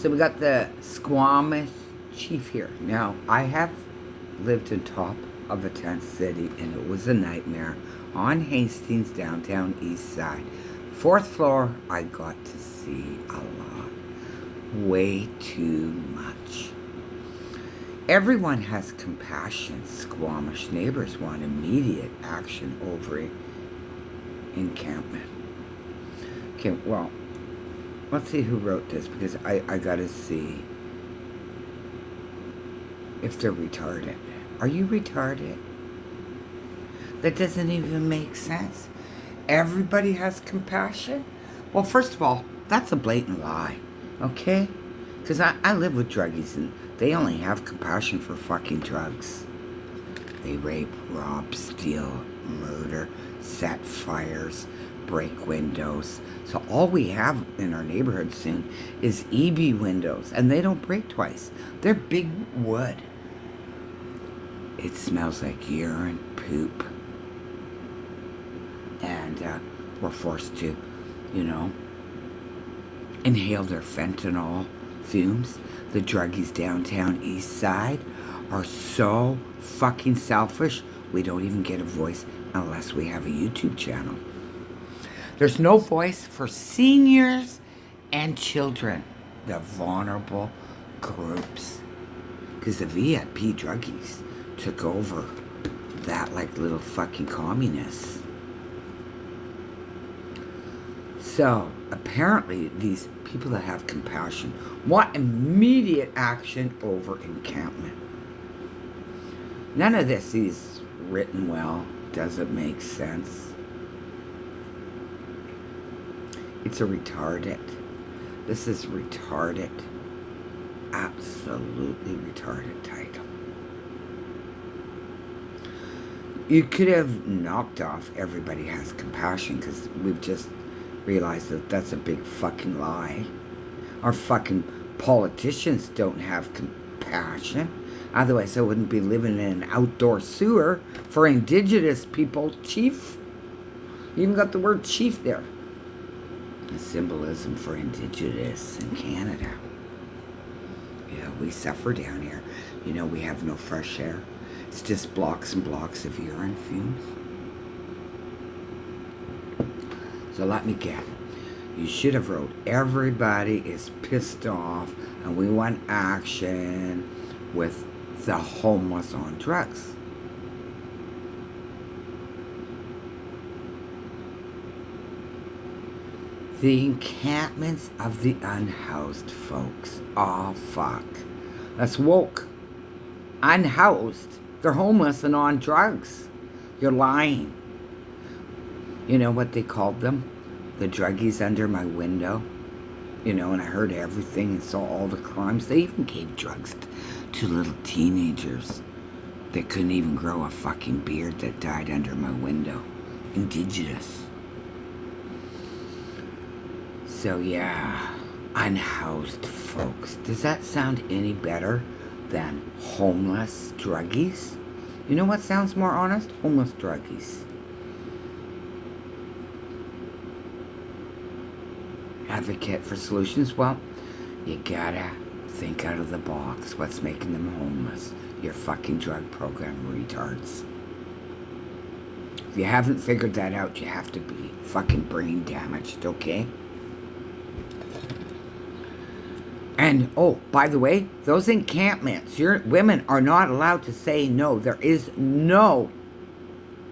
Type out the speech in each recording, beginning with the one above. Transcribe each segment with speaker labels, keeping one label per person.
Speaker 1: So we got the Squamish chief here. Now, I have lived on top of a tent city, and it was a nightmare on Hastings, downtown east side. Fourth floor, I got to see a lot. Way too much. Everyone has compassion. Squamish neighbors want immediate action over encampment. Okay, well, let's see who wrote this, because I gotta see if they're retarded. Are you retarded? That doesn't even make sense. Everybody has compassion? Well, first of all, that's a blatant lie, okay? Because I live with druggies, and they only have compassion for fucking drugs. They rape, rob, steal, murder, set fires, break windows. So all we have in our neighborhood soon is EB windows, and they don't break twice. They're big wood. It smells like urine, poop. And we're forced to, inhale their fentanyl fumes. The druggies downtown east side are so fucking selfish, we don't even get a voice unless we have a YouTube channel. There's no voice for seniors and children, the vulnerable groups. Because the VIP druggies took over that like little fucking communists. So, apparently, these people that have compassion want immediate action over encampment. None of this is written well, doesn't make sense. It's a retarded. This is retarded. Absolutely retarded title. You could have knocked off everybody has compassion, because we've just realized that that's a big fucking lie. Our fucking politicians don't have compassion. Otherwise, I wouldn't be living in an outdoor sewer for indigenous people, chief. You even got the word chief there. The symbolism for indigenous in Canada. Yeah, we suffer down here. We have no fresh air. It's just blocks and blocks of urine fumes. So let me get. You should have wrote, everybody is pissed off and we want action with the homeless on drugs. The encampments of the unhoused folks. Oh, fuck. That's woke. Unhoused. They're homeless and on drugs. You're lying. You know what they called them? The druggies under my window. And I heard everything and saw all the crimes. They even gave drugs to little teenagers that couldn't even grow a fucking beard that died under my window. Indigenous. So yeah, unhoused folks. Does that sound any better than homeless druggies? You know what sounds more honest? Homeless druggies. Advocate for solutions? Well, you gotta think out of the box. What's making them homeless? Your fucking drug program retards. If you haven't figured that out, you have to be fucking brain damaged, okay? And, oh, by the way, those encampments, your women are not allowed to say no. There is no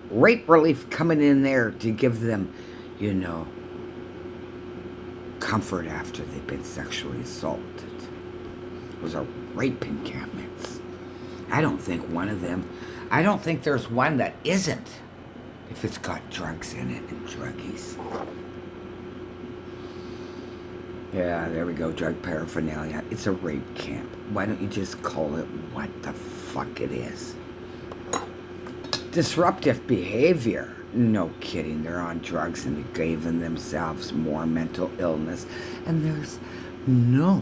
Speaker 1: rape relief coming in there to give them, comfort after they've been sexually assaulted. Those are rape encampments. I don't think there's one that isn't, if it's got drugs in it and druggies. Yeah, there we go, drug paraphernalia. It's a rape camp. Why don't you just call it what the fuck it is? Disruptive behavior. No kidding, they're on drugs and they're giving themselves more mental illness. And there's no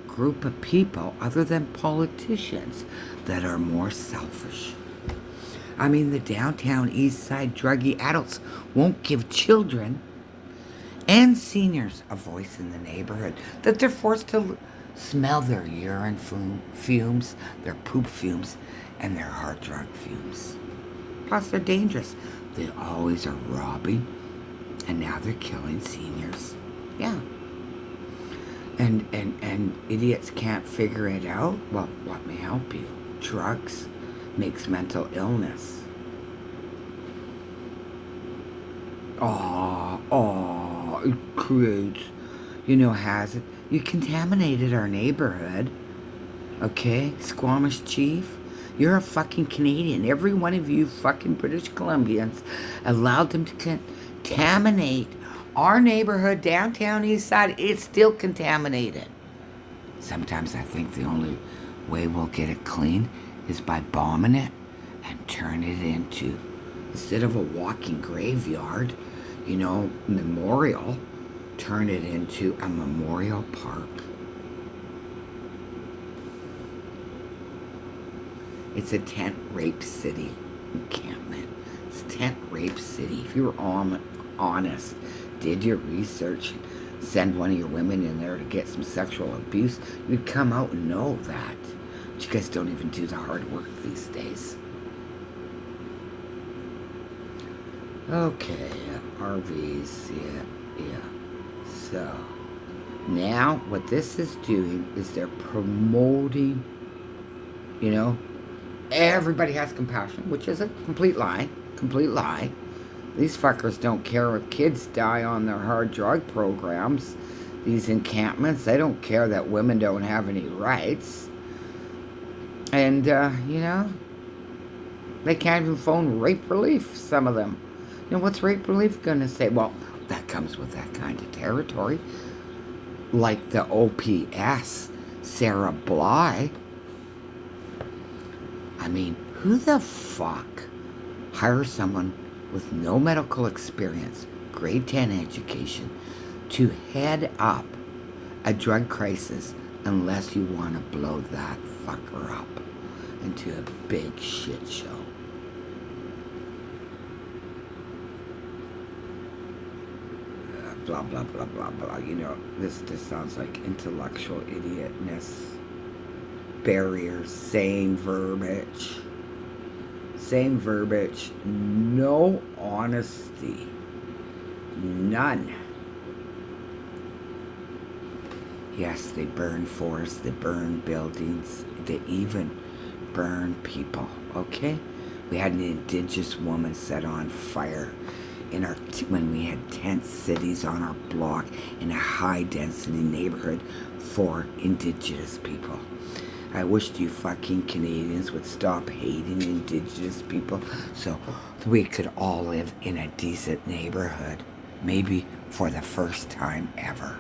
Speaker 1: group of people other than politicians that are more selfish. The downtown east side druggy adults won't give children and seniors a voice in the neighborhood, that they're forced to smell their urine fumes, their poop fumes, and their hard drug fumes. Plus, they're dangerous. They always are robbing, and now they're killing seniors. Yeah. And idiots can't figure it out. Well, let me help you. Drugs makes mental illness. It creates, has it. You contaminated our neighborhood. Okay, Squamish Chief? You're a fucking Canadian. Every one of you fucking British Columbians allowed them to contaminate our neighborhood, downtown East Side. It's still contaminated. Sometimes I think the only way we'll get it clean is by bombing it and turn it into, instead of a walking graveyard, memorial, turn it into a memorial park. It's a tent rape city encampment. It's tent rape city. If you were honest, did your research, send one of your women in there to get some sexual abuse, you'd come out and know that. But you guys don't even do the hard work these days. Okay, RVs, yeah. So, now what this is doing is they're promoting, everybody has compassion, which is a complete lie. These fuckers don't care if kids die on their hard drug programs. These encampments, they don't care that women don't have any rights. And, they can't even phone rape relief, some of them. What's rape relief going to say? Well, that comes with that kind of territory. Like the OPS, Sarah Bly. I mean, who the fuck hires someone with no medical experience, grade 10 education, to head up a drug crisis unless you want to blow that fucker up into a big shit show? Blah, blah, blah, blah, blah. This just sounds like intellectual idiotness. Barriers, same verbiage, no honesty, none. Yes, they burn forests, they burn buildings, they even burn people, okay? We had an Indigenous woman set on fire when we had tent cities on our block in a high-density neighborhood for Indigenous people. I wished you fucking Canadians would stop hating Indigenous people so we could all live in a decent neighborhood. Maybe for the first time ever.